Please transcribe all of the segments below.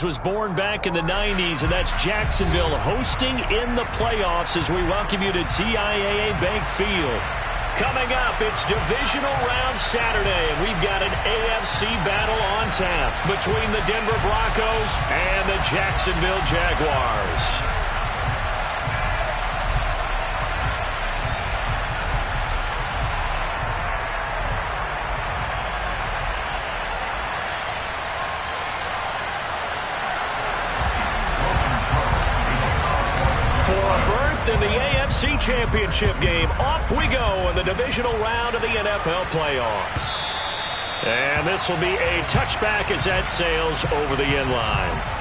Broncos was born back in the 90s, and that's Jacksonville hosting in the playoffs as we welcome you to TIAA Bank Field. Coming up, it's divisional round Saturday, and we've got an AFC battle on tap between the Denver Broncos and the Jacksonville Jaguars. In the AFC Championship game, off we go in the divisional round of the NFL playoffs. And this will be a touchback as that sails over the end line.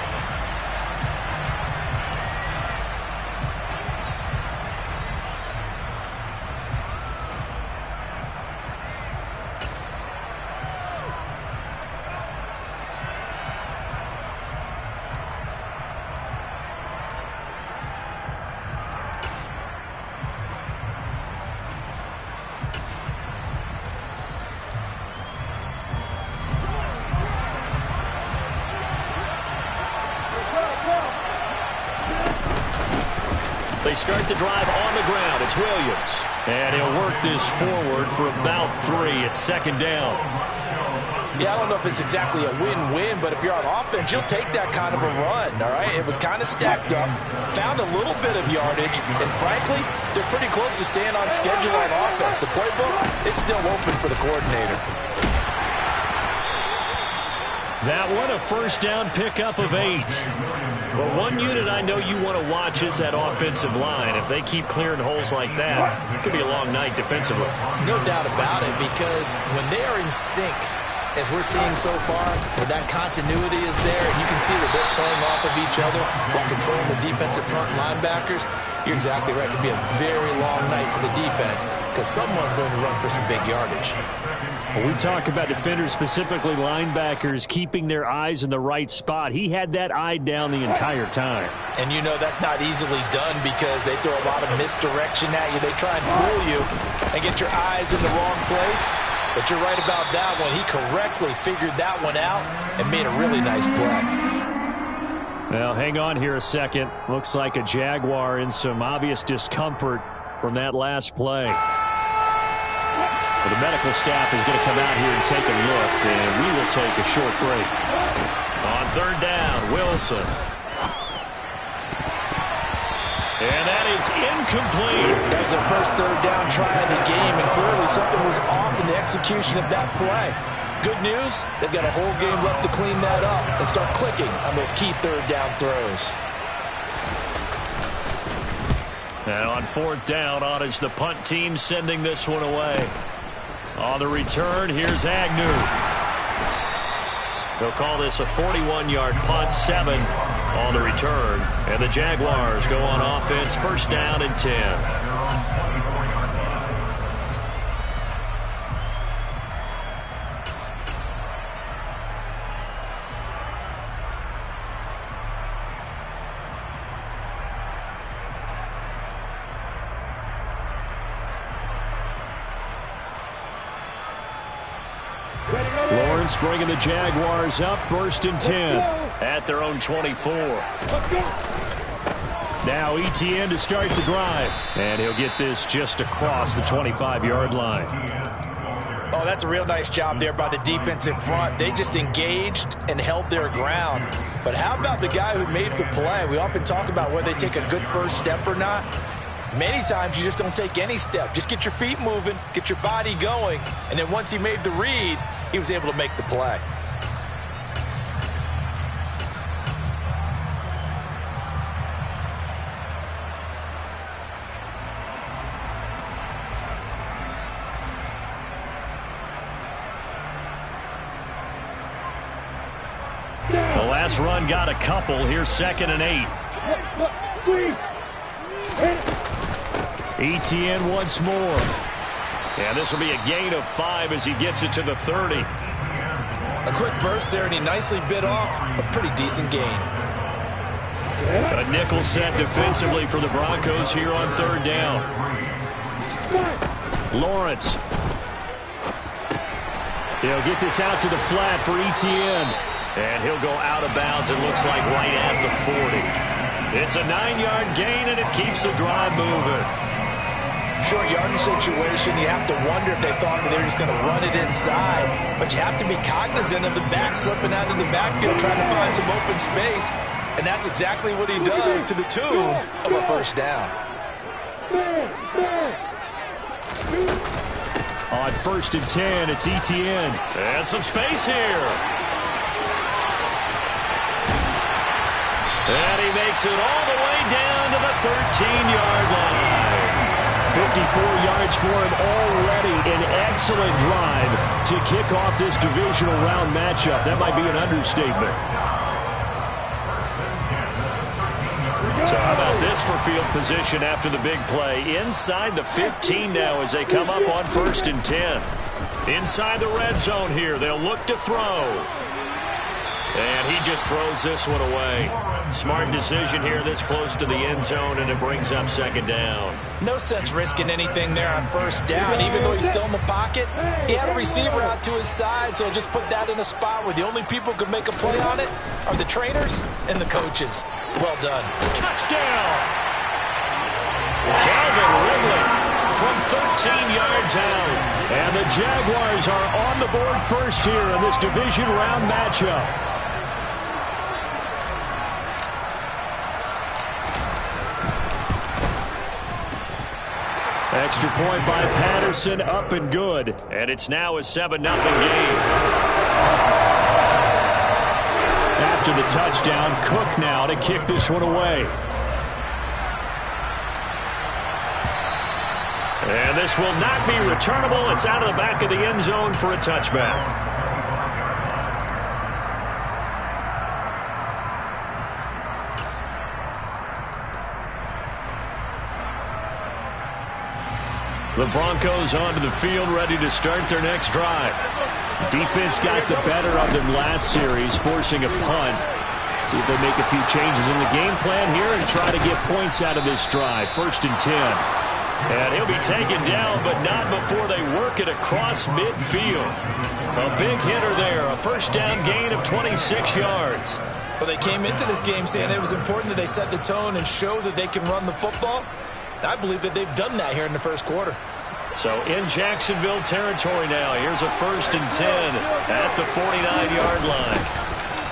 They start the drive on the ground. It's Williams. And he'll work this forward for about 3 at second down. Yeah, I don't know if it's exactly a win-win, but if you're on offense, you'll take that kind of a run, all right? It was kind of stacked up, found a little bit of yardage, and frankly, they're pretty close to staying on schedule on offense. The playbook is still open for the coordinator. That one, a first down pickup of 8. Well, one unit I know you want to watch is that offensive line. If they keep clearing holes like that, it could be a long night defensively. No doubt about it, because when they are in sync, as we're seeing so far, where that continuity is there, and you can see that they're playing off of each other while controlling the defensive front linebackers, you're exactly right. It could be a very long night for the defense because someone's going to run for some big yardage. When we talk about defenders, specifically linebackers, keeping their eyes in the right spot. He had that eye down the entire time. And you know that's not easily done because they throw a lot of misdirection at you. They try and fool you and get your eyes in the wrong place. But you're right about that one. He correctly figured that one out and made a really nice play. Well, hang on here a second. Looks like a Jaguar in some obvious discomfort from that last play. Well, the medical staff is going to come out here and take a look, and we will take a short break. On third down, Wilson. And that is incomplete. That was their first third down try of the game, and clearly something was off in the execution of that play. Good news, they've got a whole game left to clean that up and start clicking on those key third down throws. And on fourth down, on is the punt team sending this one away. On the return, here's Agnew. They'll call this a 41-yard punt, 7 on the return. And the Jaguars go on offense, first down and 10. Lawrence bringing the Jaguars up, first and 10 at their own 24. Now Etienne to start the drive, and he'll get this just across the 25-yard line. Oh, that's a real nice job there by the defensive front. They just engaged and held their ground. But how about the guy who made the play? We often talk about whether they take a good first step or not. Many times you just don't take any step. Just get your feet moving, get your body going, and then once he made the read, he was able to make the play. The last run got a couple. Here's second and 8. Etienne once more. And this will be a gain of 5 as he gets it to the 30. A quick burst there, and he nicely bit off a pretty decent gain. A nickel set defensively for the Broncos here on third down. Lawrence. He'll get this out to the flat for Etienne. And he'll go out of bounds, it looks like right at the 40. It's a 9-yard gain, and it keeps the drive moving. Short yardage situation, you have to wonder if they thought they were just going to run it inside. But you have to be cognizant of the back slipping out of the backfield, trying to find some open space. And that's exactly what he does, to the tune of a first down. On 1st and 10, it's Etienne. And some space here. And he makes it all the way down to the 13-yard line. 54 yards for him already. An excellent drive to kick off this divisional round matchup. That might be an understatement. So how about this for field position after the big play? Inside the 15 now as they come up on 1st and 10. Inside the red zone here. They'll look to throw. And he just throws this one away. Smart decision here this close to the end zone, and it brings up 2nd down. No sense risking anything there on 1st down. Even though he's still in the pocket, he had a receiver out to his side, so just put that in a spot where the only people who can make a play on it are the trainers and the coaches. Well done. Touchdown! Calvin Ridley from 13 yards out. And the Jaguars are on the board first here in this division round matchup. Extra point by Patterson, up and good. And it's now a 7-0 game. After the touchdown, Cook now to kick this one away. And this will not be returnable. It's out of the back of the end zone for a touchback. The Broncos onto the field, ready to start their next drive. Defense got the better of them last series, forcing a punt. See if they make a few changes in the game plan here and try to get points out of this drive. 1st and 10. And he'll be taken down, but not before they work it across midfield. A big hitter there, a 1st down gain of 26 yards. Well, they came into this game saying it was important that they set the tone and show that they can run the football. I believe that they've done that here in the 1st quarter. So in Jacksonville territory now. Here's a 1st and 10 at the 49-yard line.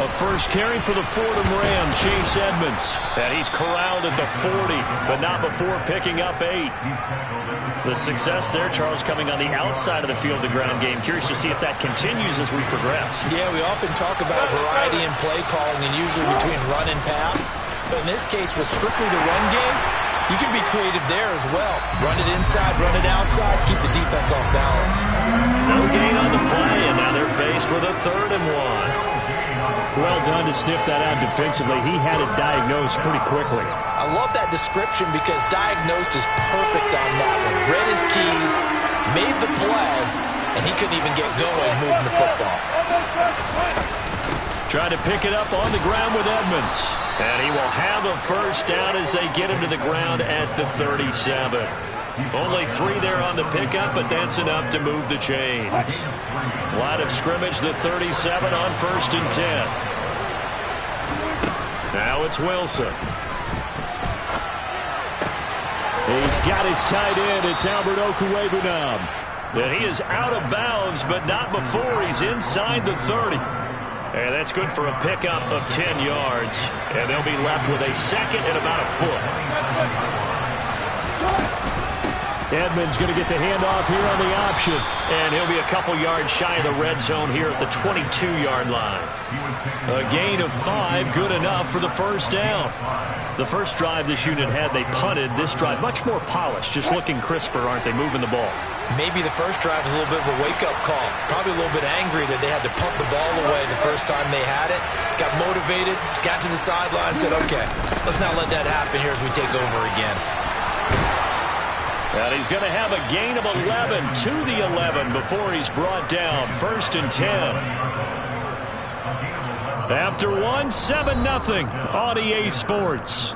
A first carry for the Fordham Ram, Chase Edmonds. And he's corralled at the 40, but not before picking up 8. The success there, Charles, coming on the outside of the field, the ground game. Curious to see if that continues as we progress. Yeah, we often talk about variety in play calling and usually between run and pass. But in this case, with strictly the run game, you can be creative there as well. Run it inside, run it outside, keep the defense off balance. No gain on the play, and now they're faced with a 3rd and 1. Well done to sniff that out defensively. He had it diagnosed pretty quickly. I love that description because diagnosed is perfect on that one. Read his keys, made the play, and he couldn't even get going moving the football. Trying to pick it up on the ground with Edmonds. And he will have a 1st down as they get him to the ground at the 37. Only 3 there on the pickup, but that's enough to move the chains. Line of scrimmage, the 37 on 1st and 10. Now it's Wilson. He's got his tight end. It's Albert Okwuegbunam. And he is out of bounds, but not before he's inside the 30. And that's good for a pickup of 10 yards. And they'll be left with a 2nd and about a foot. Edmonds going to get the handoff here on the option. And he'll be a couple yards shy of the red zone here at the 22-yard line. A gain of 5, good enough for the 1st down. The first drive this unit had, they punted. This drive, much more polished, just looking crisper, aren't they, moving the ball? Maybe the first drive was a little bit of a wake-up call. Probably a little bit angry that they had to punt the ball away the first time they had it. Got motivated, got to the sideline, said, okay, let's not let that happen here as we take over again. And he's going to have a gain of 11 to the 11 before he's brought down. 1st and 10. After 1, 7-0 on EA Sports.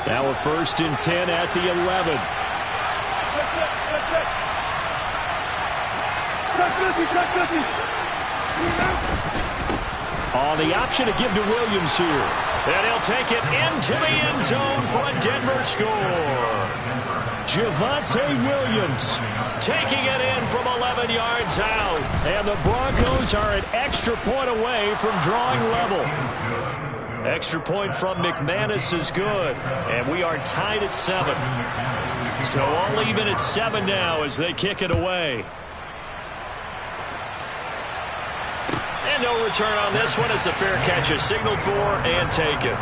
Now a 1st and 10 at the 11. On the option to give to Williams here. And he'll take it into the end zone for a Denver score. Javonte Williams taking it in from 11 yards out. And the Broncos are an extra point away from drawing level. Extra point from McManus is good. And we are tied at 7. So all even at 7 now as they kick it away. And no return on this one as the fair catch is signaled for and taken.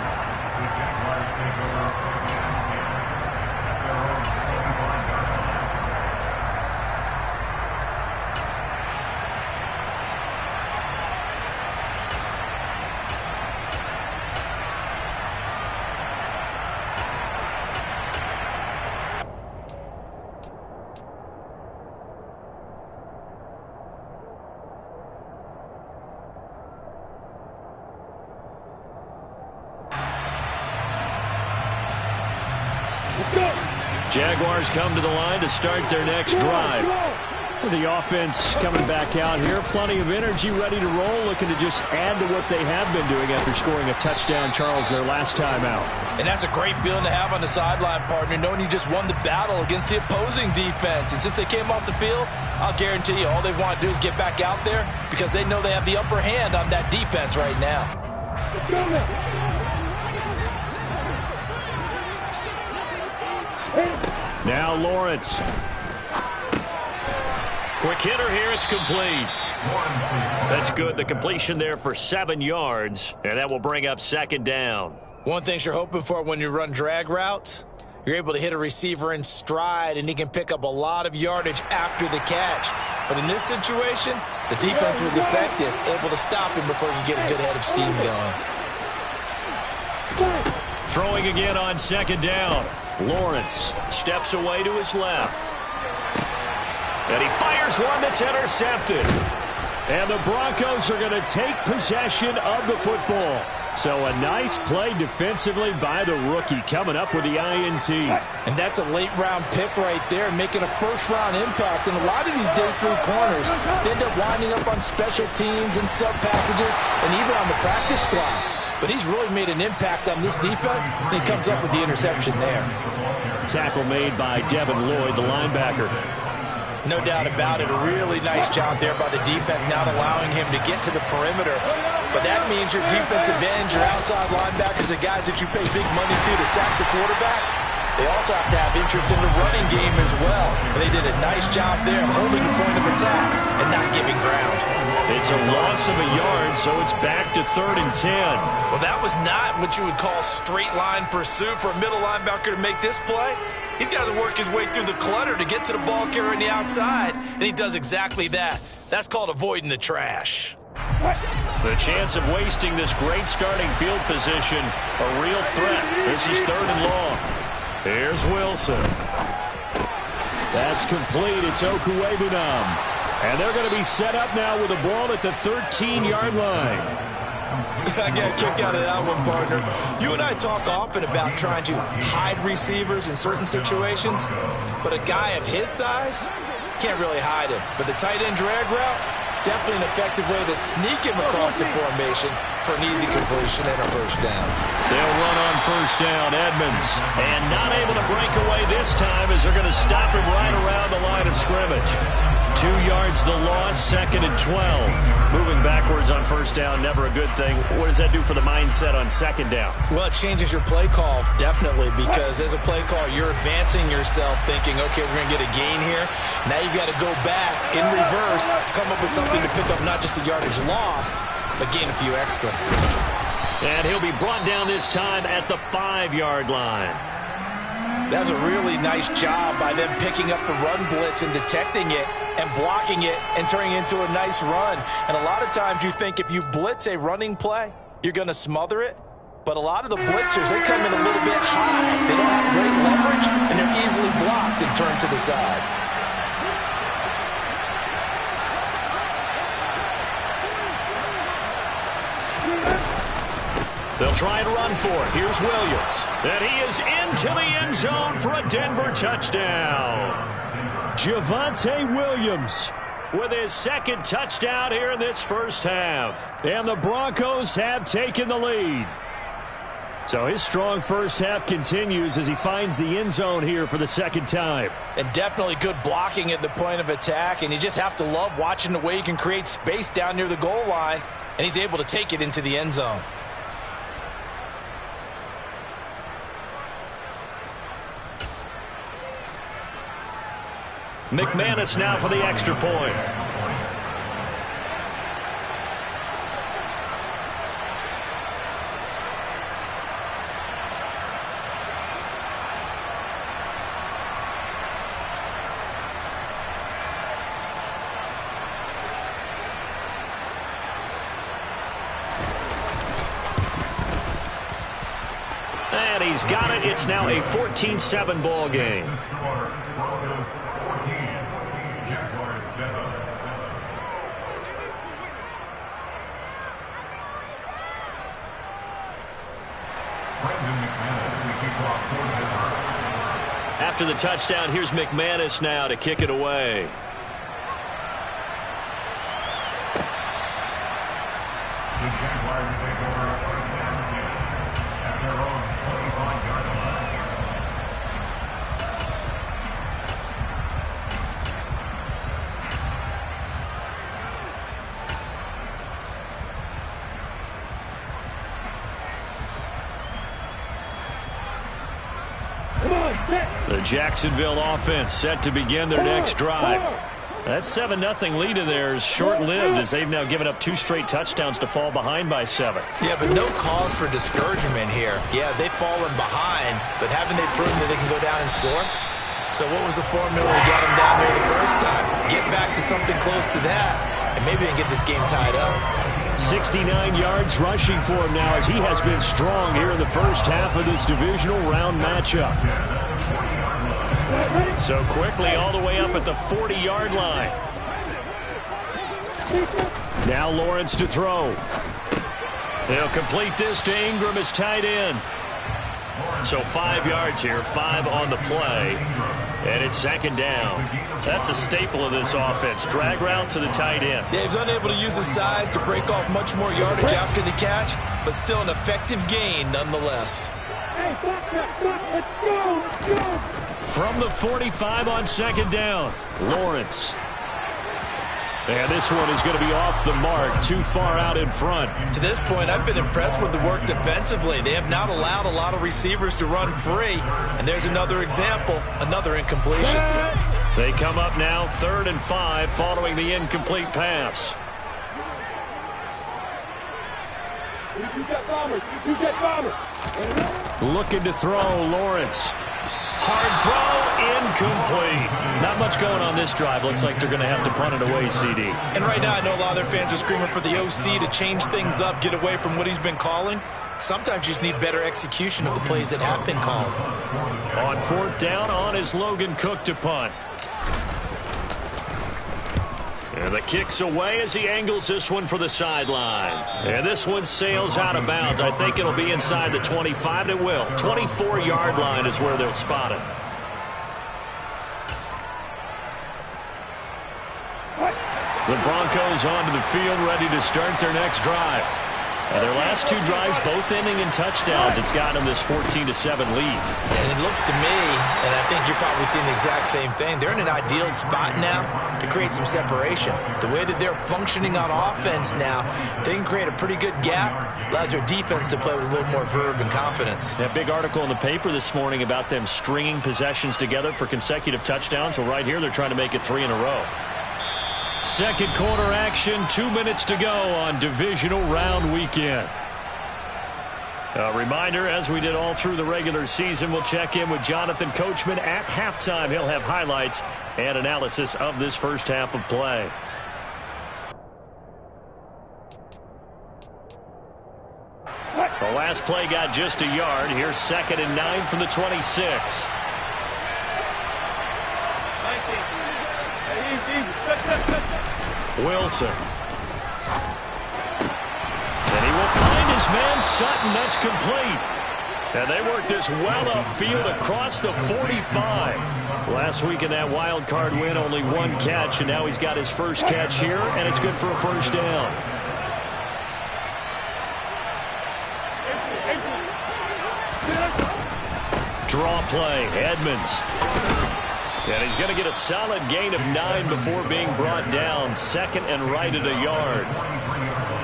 Jaguars come to the line to start their next drive. The offense coming back out here. Plenty of energy, ready to roll, looking to just add to what they have been doing after scoring a touchdown, Charles, their last time out. And that's a great feeling to have on the sideline, partner, knowing you just won the battle against the opposing defense. And since they came off the field, I'll guarantee you all they want to do is get back out there because they know they have the upper hand on that defense right now. Now Lawrence. Quick hitter here. It's complete. That's good. The completion there for 7 yards. And that will bring up 2nd down. One thing you're hoping for when you run drag routes, you're able to hit a receiver in stride, and he can pick up a lot of yardage after the catch. But in this situation, the defense was effective, able to stop him before he get a good head of steam going. Throwing again on 2nd down. Lawrence steps away to his left. And he fires one that's intercepted. And the Broncos are going to take possession of the football. So a nice play defensively by the rookie coming up with the INT. And that's a late-round pick right there, making a first-round impact. And a lot of these day 3 corners end up winding up on special teams and sub-packages and even on the practice squad. But he's really made an impact on this defense, and he comes up with the interception there. Tackle made by Devin Lloyd, the linebacker. No doubt about it. A really nice job there by the defense, not allowing him to get to the perimeter. But that means your defensive ends, your outside linebackers, the guys that you pay big money to sack the quarterback, they also have to have interest in the running game as well. And they did a nice job there of holding the point of attack and not giving ground. It's a loss of a yard, so it's back to 3rd and 10. Well, that was not what you would call straight line pursuit for a middle linebacker to make this play. He's got to work his way through the clutter to get to the ball carrier on the outside, and he does exactly that. That's called avoiding the trash. The chance of wasting this great starting field position, a real threat. This is 3rd and long. Here's Wilson. That's complete. It's Okuwebunam. And they're going to be set up now with the ball at the 13-yard line. I got a kick out of that one, partner. You and I talk often about trying to hide receivers in certain situations, but a guy of his size can't really hide him. But the tight end drag route, definitely an effective way to sneak him across the formation for an easy completion and a 1st down. They'll run on 1st down, Edmonds. And not able to break away this time as they're going to stop him right around the line of scrimmage. 2 yards the loss, 2nd and 12. Moving backwards on 1st down, never a good thing. What does that do for the mindset on 2nd down? Well, it changes your play call, definitely, because as a play call, you're advancing yourself thinking, okay, we're going to get a gain here. Now you've got to go back in reverse, come up with something to pick up not just the yardage lost, but gain a few extra. And he'll be brought down this time at the 5-yard line. That was a really nice job by them picking up the run blitz and detecting it and blocking it and turning it into a nice run. And a lot of times you think if you blitz a running play, you're going to smother it. But a lot of the blitzers, they come in a little bit high. They don't have great leverage, and they're easily blocked and turned to the side. They'll try and run for it. Here's Williams. And he is into the end zone for a Denver touchdown. Javonte Williams with his second touchdown here in this first half. And the Broncos have taken the lead. So his strong first half continues as he finds the end zone here for the second time. And definitely good blocking at the point of attack. And you just have to love watching the way he can create space down near the goal line. And he's able to take it into the end zone. McManus now for the extra point. And he's got it. It's now a 14-7 ball game. After the touchdown, here's McManus now to kick it away. The Jaguars take over first down 10 at their own 25-yard line. The Jacksonville offense set to begin their next drive. That 7-0 lead of theirs short-lived as they've now given up 2 straight touchdowns to fall behind by 7. Yeah, but no cause for discouragement here. Yeah, they've fallen behind, but haven't they proven that they can go down and score? So what was the formula to get them down there the first time? Get back to something close to that, and maybe they can get this game tied up. 69 yards rushing for him now as he has been strong here in the first half of this divisional round matchup. So quickly all the way up at the 40-yard line. Now Lawrence to throw. He'll complete this to Ingram as tight end. So 5 yards here, 5 on the play. And it's second down. That's a staple of this offense. Drag route to the tight end. Yeah, he's unable to use his size to break off much more yardage after the catch, but still an effective gain nonetheless. From the 45 on second down, Lawrence. And this one is going to be off the mark, too far out in front. To this point, I've been impressed with the work defensively. They have not allowed a lot of receivers to run free. And there's another example, another incompletion. They come up now 3rd and 5 following the incomplete pass. Looking to throw, Lawrence. Hard throw, incomplete. Not much going on this drive. Looks like they're going to have to punt it away, CD. And right now, I know a lot of their fans are screaming for the OC to change things up, get away from what he's been calling. Sometimes you just need better execution of the plays that have been called. On 4th down, on is Logan Cook to punt. And the kick's away as he angles this one for the sideline. And this one sails out of bounds. I think it'll be inside the 25. It will. 24-yard line is where they'll spot it. The Broncos onto the field, ready to start their next drive. And their last 2 drives, both ending in touchdowns. It's got them this 14-7 lead. And it looks to me, and I think you're probably seeing the exact same thing, they're in an ideal spot now to create some separation. The way that they're functioning on offense now, they can create a pretty good gap, allows their defense to play with a little more verve and confidence. That big article in the paper this morning about them stringing possessions together for consecutive touchdowns. Well, right here, they're trying to make it 3 in a row. Second quarter action, 2 minutes to go on divisional round weekend. A reminder, as we did all through the regular season, we'll check in with Jonathan Coachman at halftime. He'll have highlights and analysis of this first half of play. The last play got just a yard. Here's 2nd and 9 from the 26. Wilson. And he will find his man Sutton. That's complete. And they work this well upfield across the 45. Last week in that wild card win, only one catch, and now he's got his first catch here, and it's good for a first down. Draw play, Edmonds. And he's going to get a solid gain of 9 before being brought down. Second and right at a yard.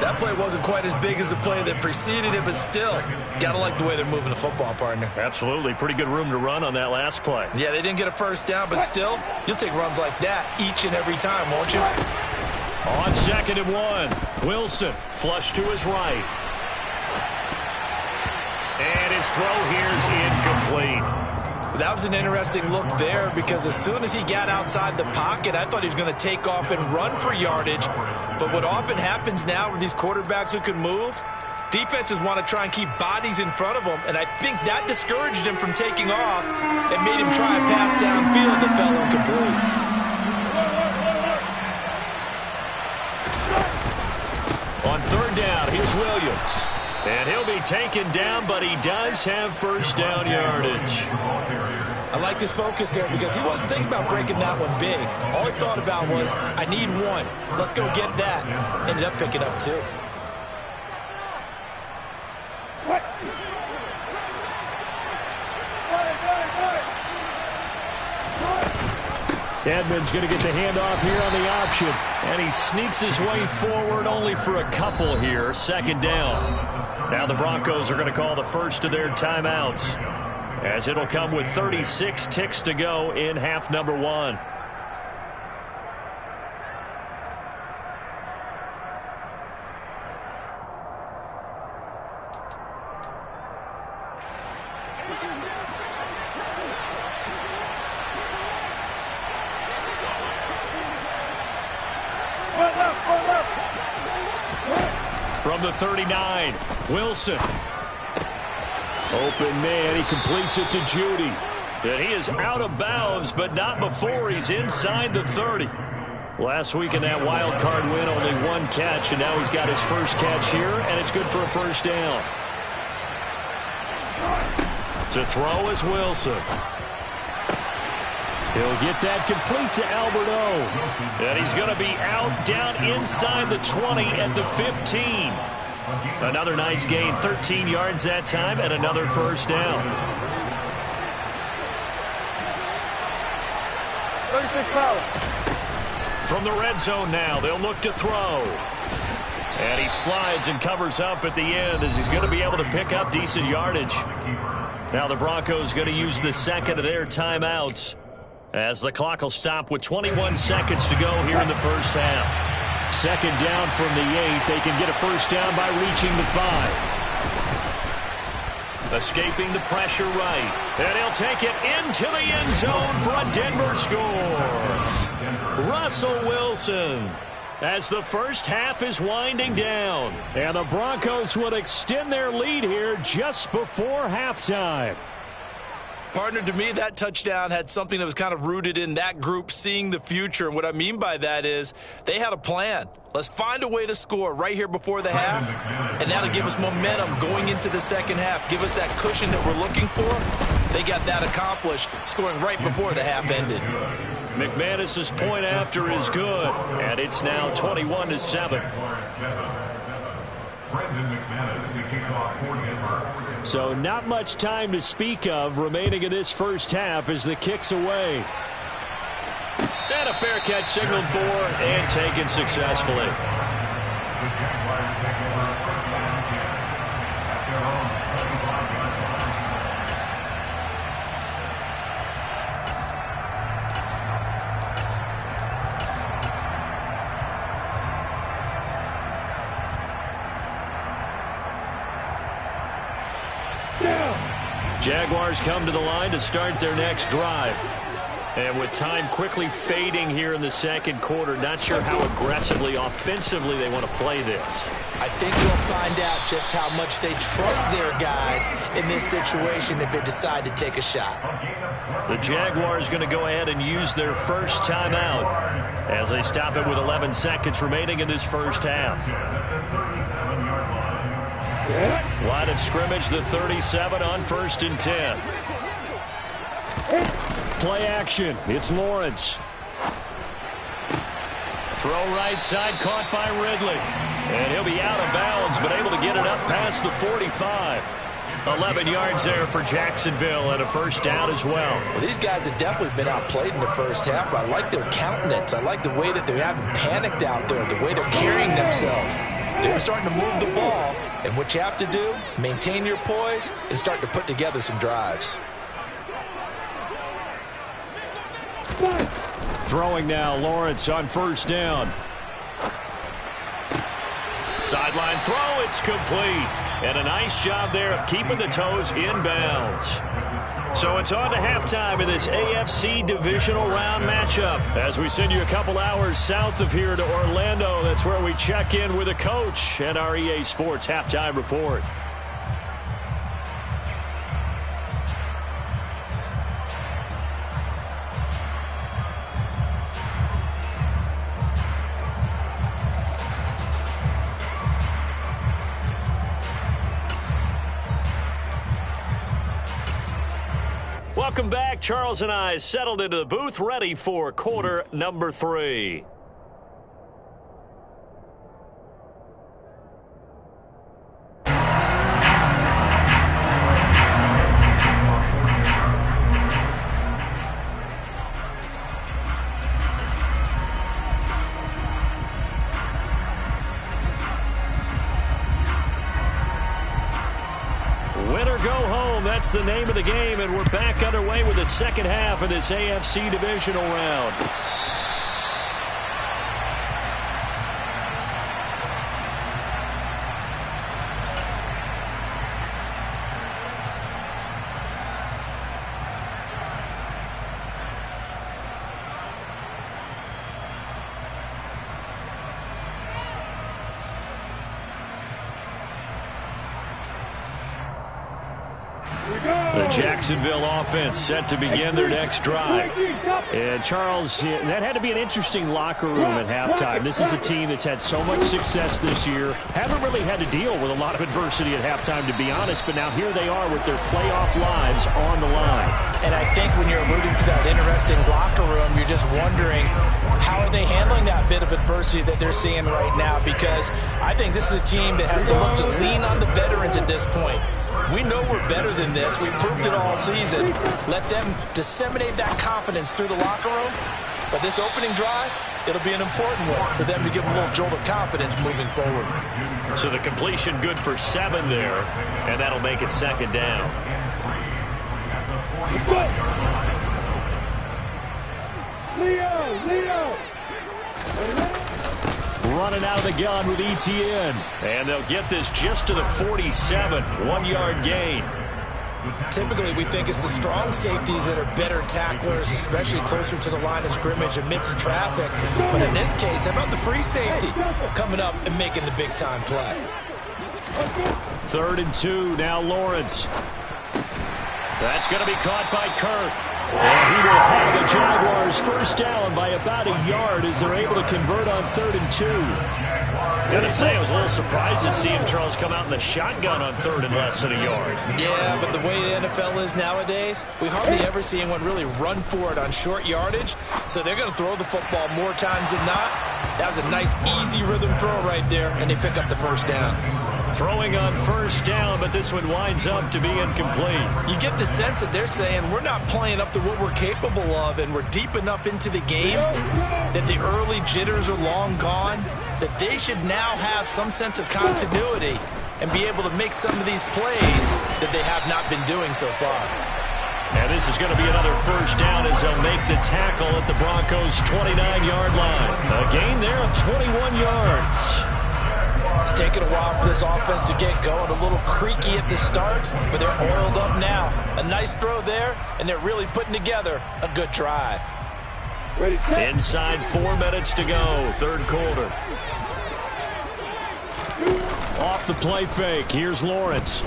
That play wasn't quite as big as the play that preceded it, but still, got to like the way they're moving the football, partner. Absolutely. Pretty good room to run on that last play. Yeah, they didn't get a first down, but still, you'll take runs like that each and every time, won't you? On 2nd and 1, Wilson flush to his right. And his throw here is incomplete. That was an interesting look there because as soon as he got outside the pocket, I thought he was going to take off and run for yardage. But what often happens now with these quarterbacks who can move, defenses want to try and keep bodies in front of them, and I think that discouraged him from taking off and made him try a pass downfield that fell incomplete. On 3rd down, here's Williams. And he'll be taken down, but he does have first down yardage. I like his focus there because he wasn't thinking about breaking that one big. All he thought about was, I need one. Let's go get that. Ended up picking up 2. Edmonds going to get the handoff here on the option. And he sneaks his way forward only for a couple here. 2nd down. Now the Broncos are going to call the first of their timeouts, as it'll come with 36 ticks to go in half number 1. From the 39, Wilson. Open man, he completes it to Judy. And he is out of bounds, but not before he's inside the 30. Last week in that wild card win, only one catch, and now he's got his first catch here, and it's good for a first down. To throw is Wilson. He'll get that complete to Alberto. And he's going to be out down inside the 20 at the 15. Another nice gain, 13 yards that time, and another first down. 36 pounds. From the red zone now, they'll look to throw. And he slides and covers up at the end as he's going to be able to pick up decent yardage. Now the Broncos going to use the second of their timeouts, as the clock will stop with 21 seconds to go here in the first half. 2nd down from the 8. They can get a first down by reaching the 5. Escaping the pressure right. And he'll take it into the end zone for a Denver score. Russell Wilson, as the first half is winding down. And the Broncos will extend their lead here just before halftime. Partner, to me, that touchdown had something that was kind of rooted in that group seeing the future. And what I mean by that is they had a plan. Let's find a way to score right here before the half, and that'll give us momentum going into the second half. Give us that cushion that we're looking for. They got that accomplished, scoring right before the half ended. McManus's point after is good, and it's now 21-7. So not much time to speak of remaining in this first half as the kick's away. And a fair catch signaled for and taken successfully. Jaguars come to the line to start their next drive. And with time quickly fading here in the second quarter, not sure how aggressively, offensively they want to play this. I think we'll find out just how much they trust their guys in this situation if they decide to take a shot. The Jaguars going to go ahead and use their first timeout as they stop it with 11 seconds remaining in this first half. Line of scrimmage, the 37 on 1st and 10. Play action. It's Lawrence. Throw right side, caught by Ridley. And he'll be out of bounds, but able to get it up past the 45. 11 yards there for Jacksonville and a first down as well. Well, these guys have definitely been outplayed in the first half, but I like their countenance. I like the way that they haven't panicked out there, the way they're carrying themselves. They're starting to move the ball, and what you have to do, maintain your poise and start to put together some drives. Throwing now, Lawrence on first down. Sideline throw, it's complete. And a nice job there of keeping the toes inbounds. So it's on to halftime in this AFC divisional round matchup. As we send you a couple hours south of here to Orlando, that's where we check in with a coach at our EA Sports Halftime Report. Welcome back. Charles and I settled into the booth, ready for quarter number 3. Win or go home, that's the name of the game, and we're back underway with the second half of this AFC divisional round. The Jacksonville offense set to begin their next drive. And Charles, that had to be an interesting locker room at halftime. This is a team that's had so much success this year. Haven't really had to deal with a lot of adversity at halftime, to be honest, but now here they are with their playoff lives on the line. And I think when you're alluding to that interesting locker room, you're just wondering, how are they handling that bit of adversity that they're seeing right now? Because I think this is a team that has to look to lean on the veterans at this point. We know we're better than this. We've proved it all season. Let them disseminate that confidence through the locker room. But this opening drive, it'll be an important one for them to give them a little jolt of confidence moving forward. So the completion good for 7 there, and that'll make it second down. Leo! Running out of the gun with ETN. And they'll get this just to the 47. 1-yard gain. Typically, we think it's the strong safeties that are better tacklers, especially closer to the line of scrimmage amidst traffic. But in this case, how about the free safety coming up and making the big-time play? 3rd and 2, now Lawrence. That's going to be caught by Kirk. And he will have the Jaguars first down by about a yard as they're able to convert on 3rd and 2. Gotta say, I was a little surprised to see him, Charles, come out in the shotgun on 3rd and less than a yard. Yeah, but the way the NFL is nowadays, we hardly ever see anyone really run for it on short yardage. So they're going to throw the football more times than not. That was a nice, easy rhythm throw right there, and they pick up the first down. Throwing on first down, but this one winds up to be incomplete. You get the sense that they're saying we're not playing up to what we're capable of, and we're deep enough into the game that the early jitters are long gone, that they should now have some sense of continuity and be able to make some of these plays that they have not been doing so far. And this is going to be another first down as they'll make the tackle at the Broncos' 29-yard line. A gain there of 21 yards. It's taken a while for this offense to get going. A little creaky at the start, but they're oiled up now. A nice throw there, and they're really putting together a good drive. Inside 4 minutes to go, 3rd quarter. Off the play fake, here's Lawrence.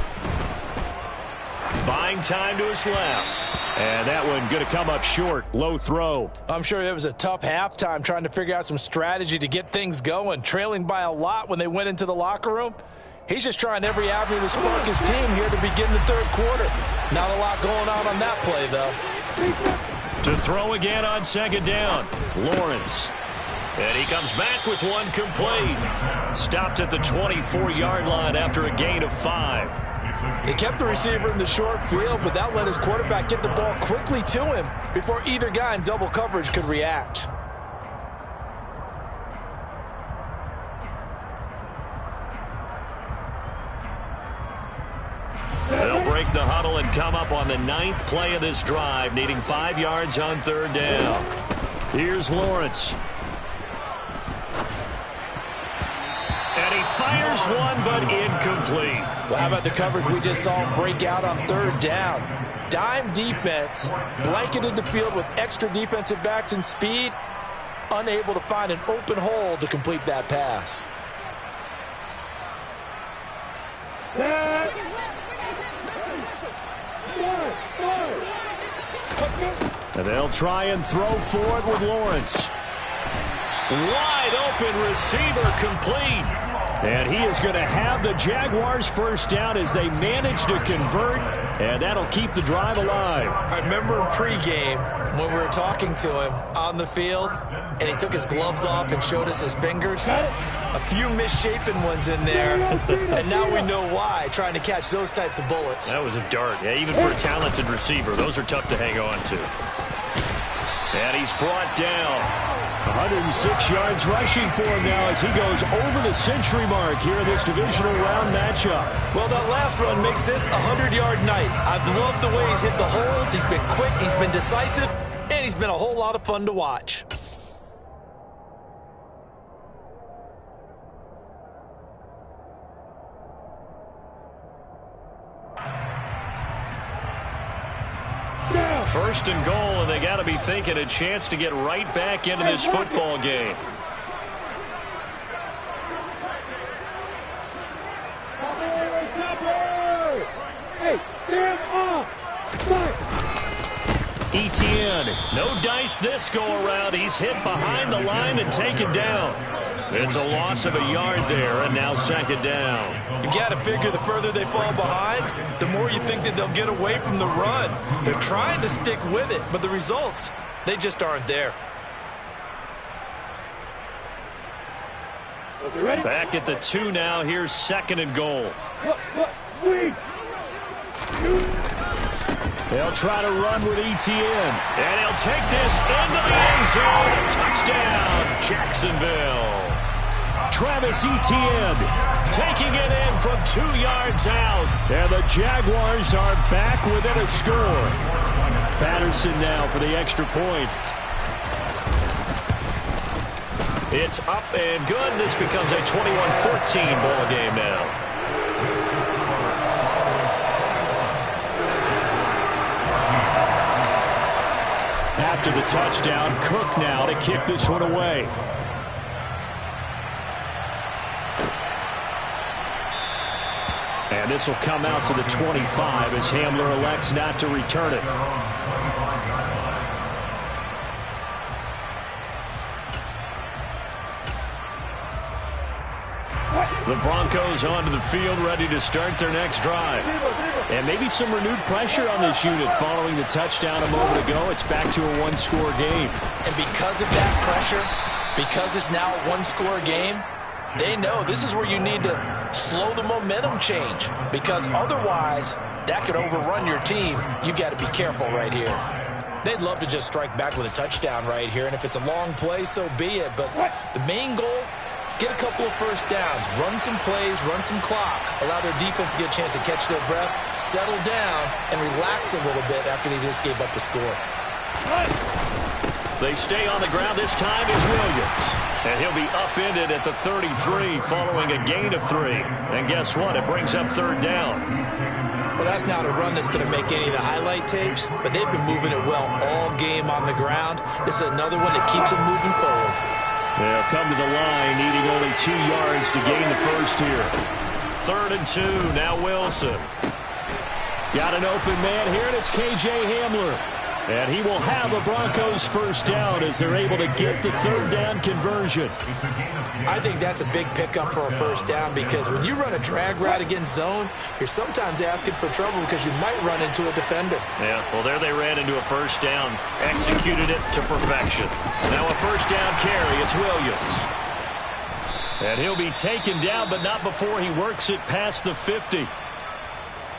Buying time to his left. And that one going to come up short. Low throw. I'm sure it was a tough halftime trying to figure out some strategy to get things going. Trailing by a lot when they went into the locker room. He's just trying every avenue to spark his team here to begin the third quarter. Not a lot going on that play, though. To throw again on second down, Lawrence. And he comes back with one complete. Stopped at the 24-yard line after a gain of 5. They kept the receiver in the short field, but that let his quarterback get the ball quickly to him before either guy in double coverage could react. They'll break the huddle and come up on the 9th play of this drive, needing 5 yards on third down. Here's Lawrence. And he fires one, but incomplete. Well, how about the coverage we just saw break out on third down? Dime defense, blanketed the field with extra defensive backs and speed, unable to find an open hole to complete that pass. And they'll try and throw for it with Lawrence. Wide open receiver complete. And he is going to have the Jaguars first down as they manage to convert, and that'll keep the drive alive. I remember in pregame when we were talking to him on the field, and he took his gloves off and showed us his fingers. A few misshapen ones in there, and now we know why, trying to catch those types of bullets. That was a dart. Yeah, even for a talented receiver, those are tough to hang on to. And he's brought down. 106 yards rushing for him now as he goes over the century mark here in this divisional round matchup. Well, that last run makes this a 100-yard night. I've loved the way he's hit the holes. He's been quick, he's been decisive, and he's been a whole lot of fun to watch. First and goal, and they got to be thinking a chance to get right back into this football game. Etienne, no dice this go-around. He's hit behind the line and taken down. It's a loss of a yard there, and now second down. You got to figure the further they fall behind, the more you think that they'll get away from the run. They're trying to stick with it, but the results, they just aren't there. Back at the 2 now. Here's second and goal. They'll try to run with Etienne. And he'll take this into the end zone. A touchdown, Jacksonville. Travis Etienne taking it in from 2 yards out. And the Jaguars are back within a score. Patterson now for the extra point. It's up and good. This becomes a 21-14 ball game now. After the touchdown, Cook now to kick this one away. And this will come out to the 25 as Hamler elects not to return it. The Broncos onto the field, ready to start their next drive. And maybe some renewed pressure on this unit following the touchdown a moment ago. It's back to a one-score game. And because of that pressure, because it's now a one-score game, they know this is where you need to slow the momentum change. Because otherwise, that could overrun your team. You've got to be careful right here. They'd love to just strike back with a touchdown right here. And if it's a long play, so be it. But the main goal, get a couple of first downs, run some plays, run some clock, allow their defense to get a chance to catch their breath, settle down, and relax a little bit after they just gave up the score. They stay on the ground. This time is Williams. And he'll be upended at the 33 following a gain of 3. And guess what? It brings up third down. Well, that's not a run that's going to make any of the highlight tapes, but they've been moving it well all game on the ground. This is another one that keeps them moving forward. They'll come to the line, needing only 2 yards to gain the first here. 3rd and 2, now Wilson. Got an open man here, and it's K.J. Hamler. And he will have a Broncos first down as they're able to get the third down conversion. I think that's a big pickup for a first down because when you run a drag route against zone, you're sometimes asking for trouble because you might run into a defender. Yeah, well, there they ran into a first down. Executed it to perfection. Now a first down carry. It's Williams. And he'll be taken down, but not before he works it past the 50.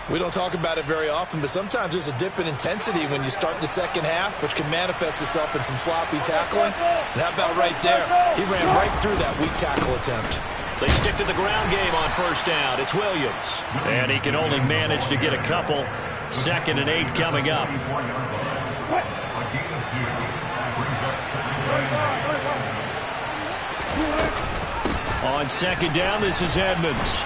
We don't talk about it very often, but sometimes there's a dip in intensity when you start the second half, which can manifest itself in some sloppy tackling. And how about right there? He ran right through that weak tackle attempt. They stick to the ground game on first down. It's Williams. And he can only manage to get a couple. 2nd and 8 coming up. On second down, this is Edmonds.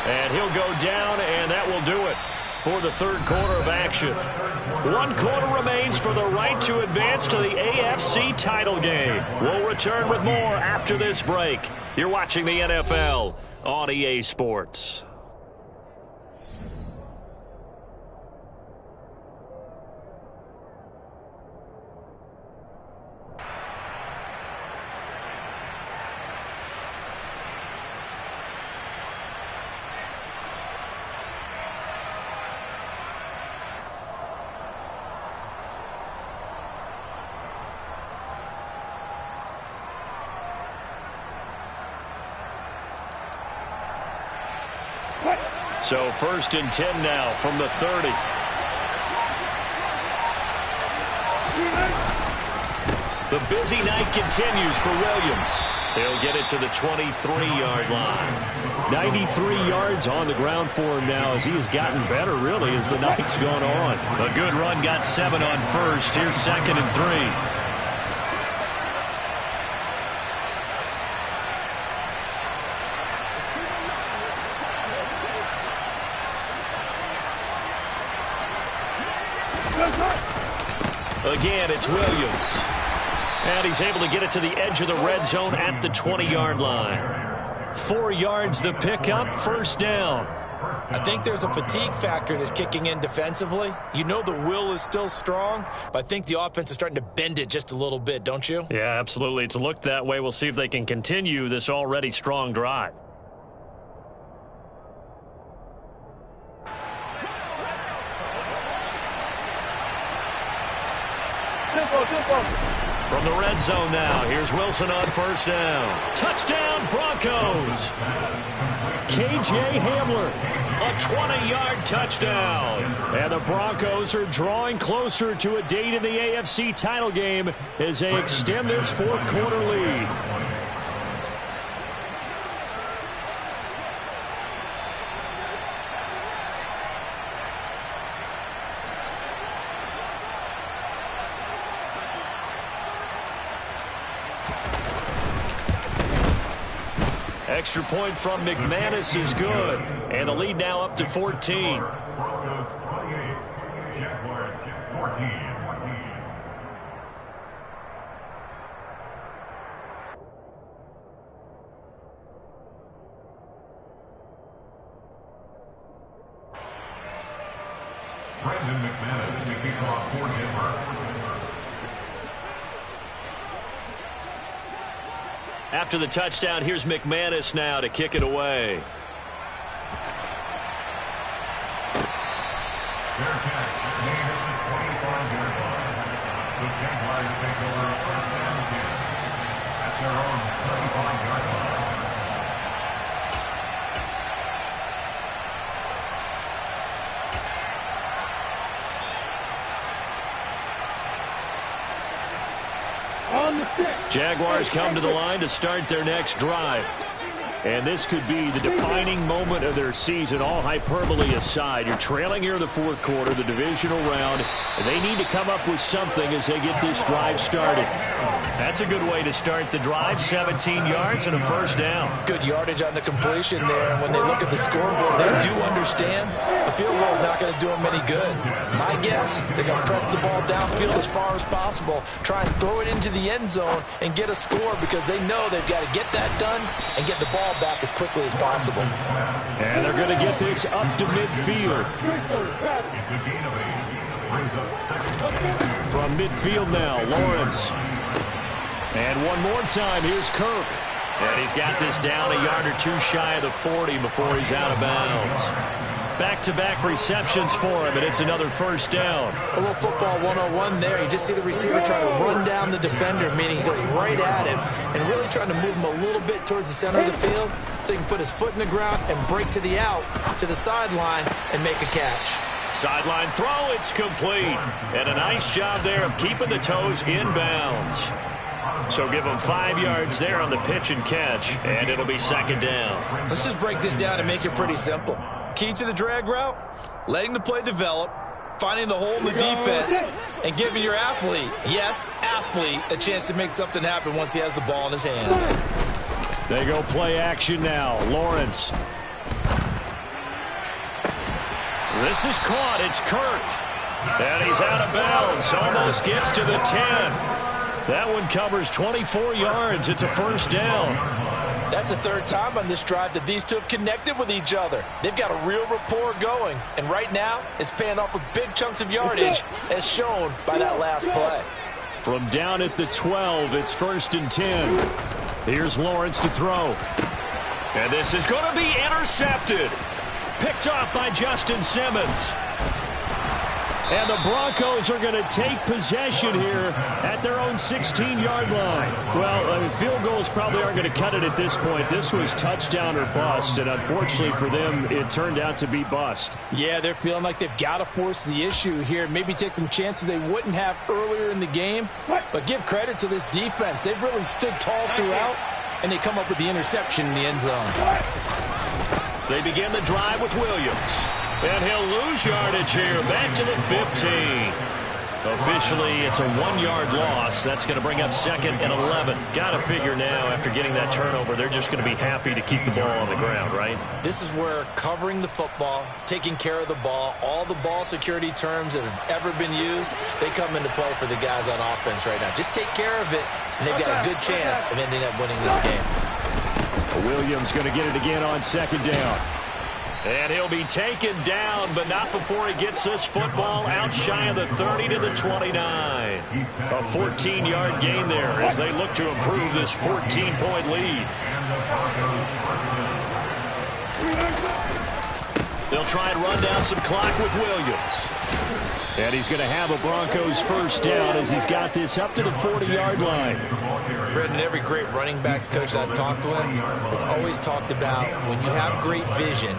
And he'll go down, and that will do it for the third quarter of action. 1 quarter remains for the right to advance to the AFC title game. We'll return with more after this break. You're watching the NFL on EA Sports. So 1st and 10 now from the 30. The busy night continues for Williams. He'll get it to the 23-yard line. 93 yards on the ground for him now as he has gotten better, really, as the night's gone on. A good run, got 7 on first. Here's 2nd and 3. Again, it's Williams. And he's able to get it to the edge of the red zone at the 20-yard line. 4 yards the pickup, first down. I think there's a fatigue factor that's kicking in defensively. You know the will is still strong, but I think the offense is starting to bend it just a little bit, don't you? Yeah, absolutely. It's looked that way. We'll see if they can continue this already strong drive. From the red zone now, here's Wilson on first down. Touchdown, Broncos! K.J. Hamler, a 20-yard touchdown. And the Broncos are drawing closer to a date in the AFC title game as they extend this fourth quarter lead. Extra point from McManus is good. And the lead now up to 14. Broncos 28, Jaguars 14. Brandon McManus to kick off for Denver. After the touchdown, here's McManus now to kick it away. Their catch made at the 25-yard line. The Jaguars take over first down 10 at their own 35-yard line. Jaguars come to the line to start their next drive. And this could be the defining moment of their season, all hyperbole aside. You're trailing here in the fourth quarter, the divisional round, and they need to come up with something as they get this drive started. That's a good way to start the drive, 17 yards and a first down. Good yardage on the completion there, and when they look at the scoreboard, they do understand the field goal is not going to do them any good. My guess, they're going to press the ball downfield as far as possible, try and throw it into the end zone and get a score because they know they've got to get that done and get the ball back as quickly as possible. And they're going to get this up to midfield. It's a gain of 8. brings up second. From midfield now, Lawrence. And one more time, here's Kirk. And he's got this down a yard or two shy of the 40 before he's out of bounds. Back-to-back receptions for him, and it's another first down. A little football 101 there. You just see the receiver try to run down the defender, meaning he goes right at him and really trying to move him a little bit towards the center of the field so he can put his foot in the ground and break to the out, to the sideline, and make a catch. Sideline throw, it's complete. And a nice job there of keeping the toes in bounds. So give him 5 yards there on the pitch and catch, and it'll be second down. Let's just break this down and make it pretty simple. Key to the drag route, letting the play develop, finding the hole in the defense, and giving your athlete, yes, athlete, a chance to make something happen once he has the ball in his hands. They go play action now. Lawrence. This is caught. It's Kirk. And he's out of bounds. Almost gets to the 10. That one covers 24 yards. It's a first down. That's the third time on this drive that these two have connected with each other. They've got a real rapport going. And right now, it's paying off with big chunks of yardage, as shown by that last play. From down at the 12, it's first and 10. Here's Lawrence to throw. And this is going to be intercepted. Picked off by Justin Simmons. And the Broncos are going to take possession here at their own 16-yard line. Well, field goals probably aren't going to cut it at this point. This was touchdown or bust, and unfortunately for them, it turned out to be bust. Yeah, they're feeling like they've got to force the issue here. Maybe take some chances they wouldn't have earlier in the game. But give credit to this defense. They've really stood tall throughout, and they come up with the interception in the end zone. They begin the drive with Williams. And he'll lose yardage here, back to the 15. Officially, it's a 1-yard loss. That's going to bring up second and 11. Got to figure now, after getting that turnover, they're just going to be happy to keep the ball on the ground, right? This is where covering the football, taking care of the ball, all the ball security terms that have ever been used, they come into play for the guys on offense right now. Just take care of it, and they've got a good chance of ending up winning this game. Williams going to get it again on second down. And he'll be taken down, but not before he gets this football out shy of the 30 to the 29. A 14-yard gain there as they look to improve this 14-point lead. They'll try and run down some clock with Williams. And he's going to have a Broncos first down as he's got this up to the 40-yard line. Brendan, every great running backs coach I've talked with has always talked about when you have great vision,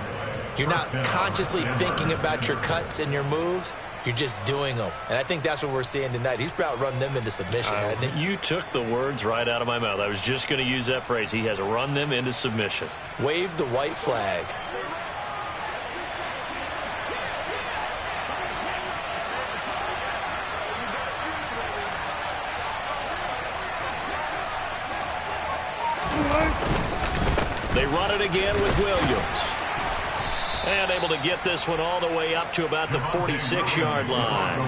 you're not consciously thinking about your cuts and your moves. You're just doing them. And I think that's what we're seeing tonight. He's about to run them into submission, hasn't he? You took the words right out of my mouth. I was just going to use that phrase. He has run them into submission. Wave the white flag. They run it again with Williams. And able to get this one all the way up to about the 46-yard line.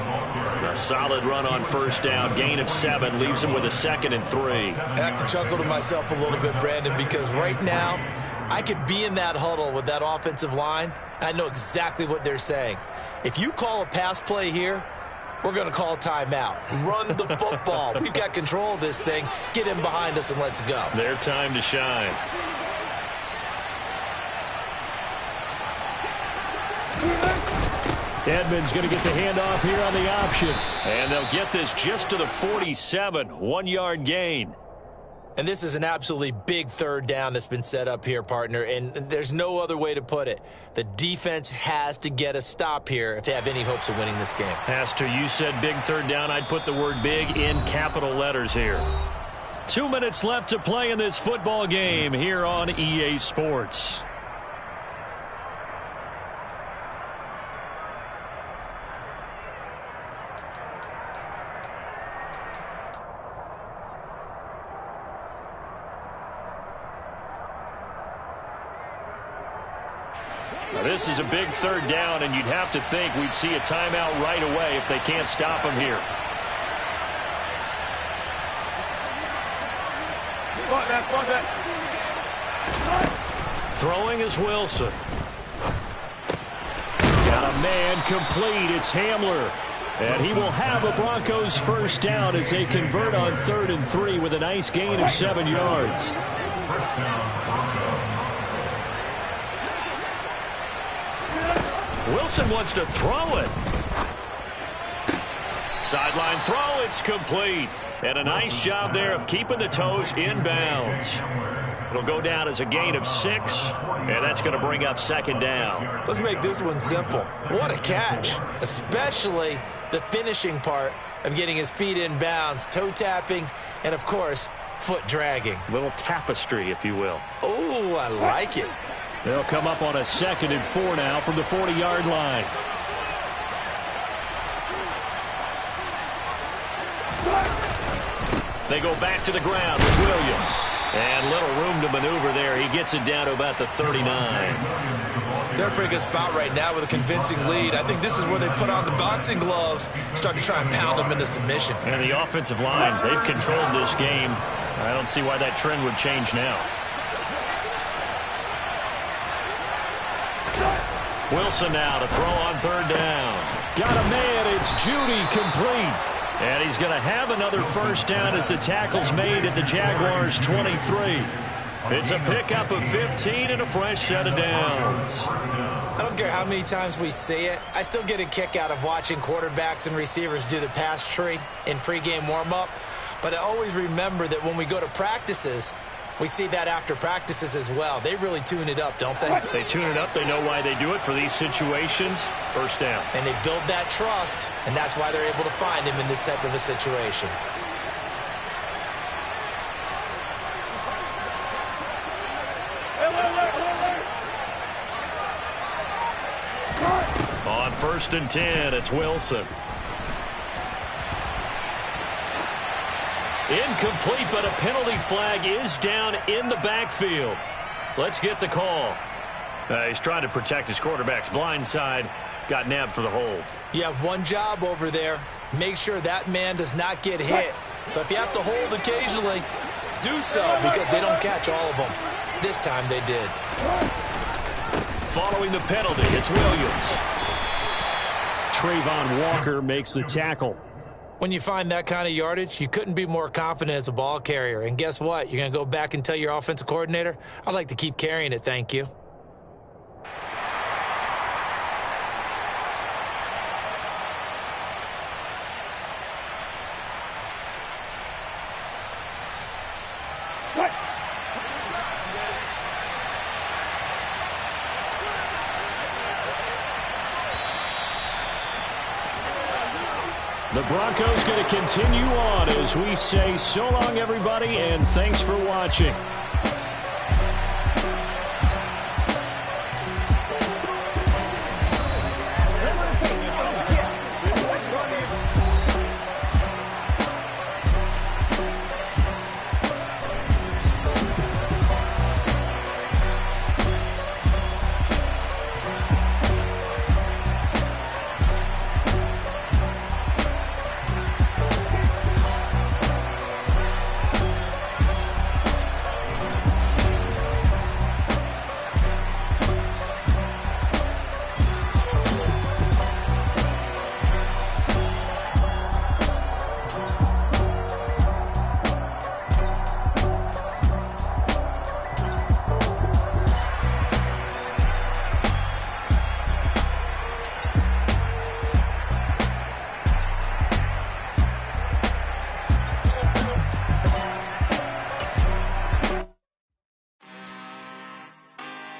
A solid run on first down. Gain of 7 leaves him with a 2nd and 3. I have to chuckle to myself a little bit, Brandon, because right now I could be in that huddle with that offensive line, and I know exactly what they're saying. If you call a pass play here, we're going to call a timeout. Run the football. We've got control of this thing. Get in behind us and let's go. Their time to shine. Edmonds going to get the handoff here on the option. And they'll get this just to the 47. 1-yard gain. And this is an absolutely big third down that's been set up here, partner, and there's no other way to put it. The defense has to get a stop here if they have any hopes of winning this game. Has to. You said big third down. I'd put the word big in capital letters here. 2 minutes left to play in this football game here on EA Sports. Now, this is a big third down, and you'd have to think we'd see a timeout right away if they can't stop him here. Throwing is Wilson. Got a man complete. It's Hamler. And he will have a Broncos first down as they convert on 3rd and 3 with a nice gain of 7 yards. First down, Broncos. Wilson wants to throw it. Sideline throw, it's complete. And a nice job there of keeping the toes in bounds. It'll go down as a gain of 6, and that's going to bring up 2nd down. Let's make this one simple. What a catch, especially the finishing part of getting his feet in bounds, toe tapping, and, of course, foot dragging. Little tapestry, if you will. Oh, I like it. They'll come up on a 2nd and 4 now from the 40-yard line. They go back to the ground with Williams. And little room to maneuver there. He gets it down to about the 39. They're in a pretty good spot right now with a convincing lead. I think this is where they put on the boxing gloves, start to try and pound them into submission. And the offensive line, they've controlled this game. I don't see why that trend would change now. Wilson now to throw on 3rd down. Got a man. It's Judy, complete. And he's going to have another first down as the tackle's made at the Jaguars' 23. It's a pickup of 15 and a fresh set of downs. I don't care how many times we see it. I still get a kick out of watching quarterbacks and receivers do the pass tree in pregame warm-up. But I always remember that when we go to practices, we see that after practices as well. They really tune it up, don't they? They tune it up. They know why they do it for these situations. First down. And they build that trust, and that's why they're able to find him in this type of a situation. On 1st and 10, it's Wilson. Incomplete, but a penalty flag is down in the backfield. Let's get the call. He's trying to protect his quarterback's blind side. Got nabbed for the hold. You have one job over there. Make sure that man does not get hit. So if you have to hold occasionally, do so, because they don't catch all of them. This time they did. Following the penalty, it's Williams. Trayvon Walker makes the tackle. When you find that kind of yardage, you couldn't be more confident as a ball carrier. And guess what? You're going to go back and tell your offensive coordinator, I'd like to keep carrying it, thank you. The Broncos going to continue on as we say so long, everybody, and thanks for watching.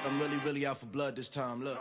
I'm really out for blood this time, look.